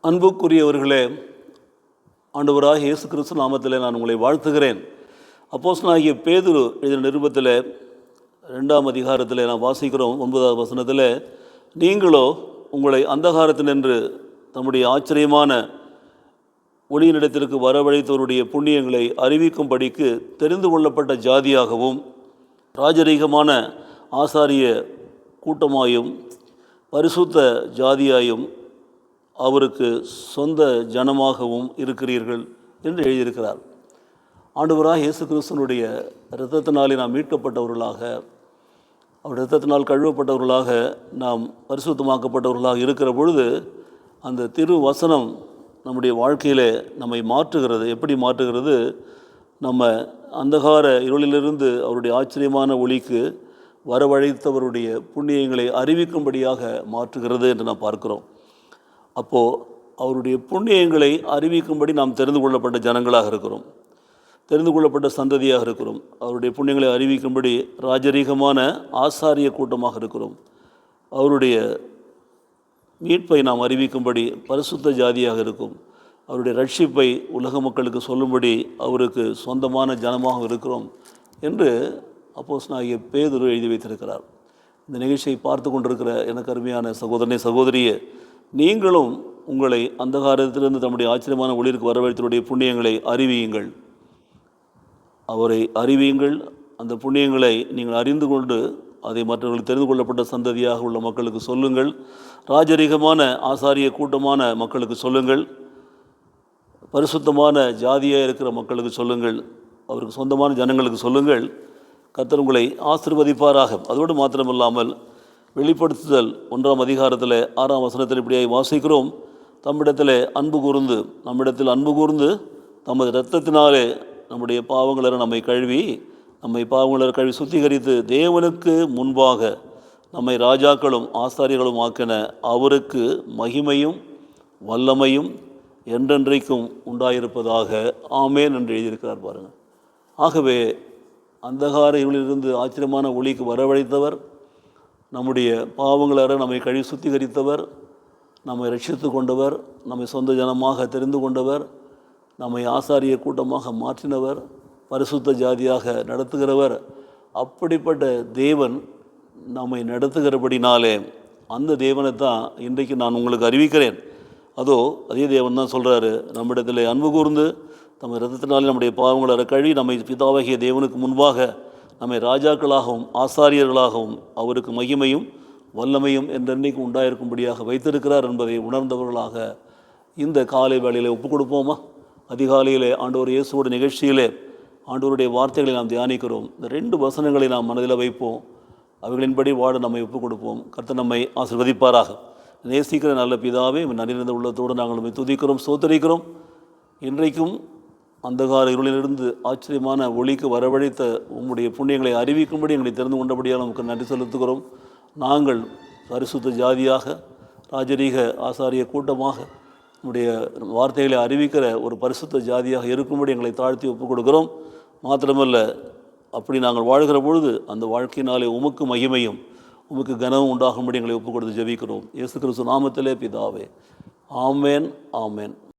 அன்புக்குரியவர்களே, ஆண்டவராகிய இயேசு கிறிஸ்து நாமத்திலே நான் உங்களை வாழ்த்துகிறேன். அப்போஸ்தலனாகிய பேதுரு எழுதின நிருபத்தில் 2ஆம் அதிகாரத்தில் நாம் வாசிக்கிறோம் 9வது வசனத்தில், நீங்களோ உங்களை அந்தகாரத்தினின்று தம்முடைய ஆச்சரியமான ஒளியினிடத்திற்கு வரவழைத்தவருடைய புண்ணியங்களை அறிவிக்கும்படிக்கு தெரிந்து கொள்ளப்பட்ட ஜாதியாகவும் ராஜரீகமான ஆசாரிய கூட்டமாயும் பரிசுத்த ஜாதியாயும் அவருக்கு சொந்த ஜனமாகவும் இருக்கிறீர்கள் என்று எழுதியிருக்கிறார். ஆண்டவராக இயேசு கிறிஸ்துவனுடைய இரத்தத்தினாலே நாம் மீட்கப்பட்டவர்களாக, அவர் இரத்தத்தினால் கழுவப்பட்டவர்களாக, நாம் பரிசுத்தமாக்கப்பட்டவர்களாக இருக்கிற பொழுது அந்த திரு வசனம் நம்முடைய வாழ்க்கையில் நம்மை மாற்றுகிறது. எப்படி மாற்றுகிறது? நம்ம அந்தகார இருளிலிருந்து அவருடைய ஆச்சரியமான ஒளிக்கு வரவழைத்தவருடைய புண்ணியங்களை அறிவிக்கும்படியாக மாற்றுகிறது என்று நாம் பார்க்கிறோம். அப்போது அவருடைய புண்ணியங்களை அறிவிக்கும்படி நாம் தெரிந்து கொள்ளப்பட்ட ஜனங்களாக இருக்கிறோம், தெரிந்து கொள்ளப்பட்ட சந்ததியாக இருக்கிறோம். அவருடைய புண்ணியங்களை அறிவிக்கும்படி ராஜரீகமான ஆசாரிய கூட்டமாக இருக்கிறோம். அவருடைய மீட்பை நாம் அறிவிக்கும்படி பரிசுத்த ஜாதியாக இருக்கும். அவருடைய ரட்சிப்பை உலக மக்களுக்கு சொல்லும்படி அவருக்கு சொந்தமான ஜனமாக இருக்கிறோம் என்று அப்போஸ்தலனாகிய பேதுரு எழுதி வைத்திருக்கிறார். இந்த நிகழ்ச்சியை பார்த்து கொண்டிருக்கிற எனக்கு அருமையான சகோதரனே, சகோதரியே, நீங்களும் உங்களை அந்தகாரத்திலிருந்து தம்முடைய ஆச்சரியமான ஒளிருக்கு வரவழைத்தவருடைய புண்ணியங்களை அறிவியுங்கள். அவரை அறிவியுங்கள். அந்த புண்ணியங்களை நீங்கள் அறிந்து கொண்டு அதை மற்றவர்கள் தெரிந்து கொள்ளப்பட்ட சந்ததியாக உள்ள மக்களுக்கு சொல்லுங்கள். ராஜரீகமான ஆசாரிய கூட்டமான மக்களுக்கு சொல்லுங்கள். பரிசுத்தமான ஜாதியாக இருக்கிற மக்களுக்கு சொல்லுங்கள். அவருக்கு சொந்தமான ஜனங்களுக்கு சொல்லுங்கள். கர்த்தர் உங்களை ஆசீர்வதிப்பாராக. அதோடு மாத்திரமில்லாமல் வெளிப்படுத்துதல் 1ஆம் அதிகாரத்தில் 6ஆம் வசனத்தில் இப்படியாய் வாசிக்கிறோம், நம்மிடத்தில் அன்பு கூர்ந்து தமது இரத்தத்தினாலே நம்முடைய பாவங்களரை நம்மை கழுவி சுத்திகரித்து தேவனுக்கு முன்பாக நம்மை ராஜாக்களும் ஆசாரியர்களும் ஆக்கின அவருக்கு மகிமையும் வல்லமையும் என்றென்றைக்கும் உண்டாயிருப்பதாக, ஆமேன் என்று எழுதியிருக்கிறார் பாருங்கள். ஆகவே அந்தகார இருளிலிருந்து ஆச்சரியமான ஒளிக்கு வரவழைத்தவர், நம்முடைய பாவங்களற நம்மை கழுவி சுத்திகரித்தவர், நம்மை ரட்சித்து கொண்டவர், நம்மை சொந்த ஜனமாக தெரிந்து கொண்டவர், நம்மை ஆசாரிய கூட்டமாக மாற்றினவர், பரிசுத்த ஜாதியாக நடத்துகிறவர். அப்படிப்பட்ட தேவன் நம்மை நடத்துகிறபடினாலே அந்த தேவனை தான் இன்றைக்கு நான் உங்களுக்கு அறிவிக்கிறேன். அதே தேவன் தான் சொல்கிறாரு, நம்மிடத்தில் அன்பு கூர்ந்து நம்ம இரத்தத்தினாலே நம்முடைய பாவங்களை கழுவி நம்மை பிதாவாகிய தேவனுக்கு முன்பாக நம்மை ராஜாக்களாகவும் ஆசாரியர்களாகவும் அவருக்கு மகிமையும் வல்லமையும் என்றென்னைக்கு உண்டாயிருக்கும்படியாக வைத்திருக்கிறார் என்பதை உணர்ந்தவர்களாக இந்த காலை வேளையில் ஒப்புக் கொடுப்போமா? அதிகாலையிலே ஆண்டவர் இயேசுவோட நிகழ்ச்சியிலே ஆண்டவருடைய வார்த்தைகளை நாம் தியானிக்கிறோம். இந்த 2 வசனங்களை நாம் மனதில் வைப்போம். அவைகளின்படி வாழ நம்மை ஒப்புக் கொடுப்போம். கர்த்தர் நம்மை ஆசீர்வதிப்பாராக. நேசிக்கிற நல்ல பிதாவே, நன்றியிருந்த உள்ளத்தோடு நாங்கள் நம்மை துதிக்கிறோம், ஸ்தோத்திரிக்கிறோம். இன்றைக்கும் அந்தகார இருளிலிருந்து ஆச்சரியமான ஒளிக்கு வரவழைத்த உம்முடைய புண்ணியங்களை அறிவிக்கும்படி எங்களை தெரிந்து கொண்டபடியால் நமக்கு நன்றி செலுத்துகிறோம். நாங்கள் பரிசுத்த ஜாதியாக, ராஜரீக ஆசாரிய கூட்டமாக நம்முடைய வார்த்தைகளை அறிவிக்கிற ஒரு பரிசுத்த ஜாதியாக இருக்கும்படி எங்களை தாழ்த்தி ஒப்புக் கொடுக்கிறோம். மாத்திரமல்ல, அப்படி நாங்கள் வாழ்கிற பொழுது அந்த வாழ்க்கையினாலே உமக்கு மகிமையும் உமக்கு கனமும் உண்டாகும்படி எங்களை ஒப்புக் கொடுத்து ஜெபிக்கிறோம். இயேசு கிறிஸ்து நாமத்திலே பிதாவே, ஆமேன், ஆமேன்.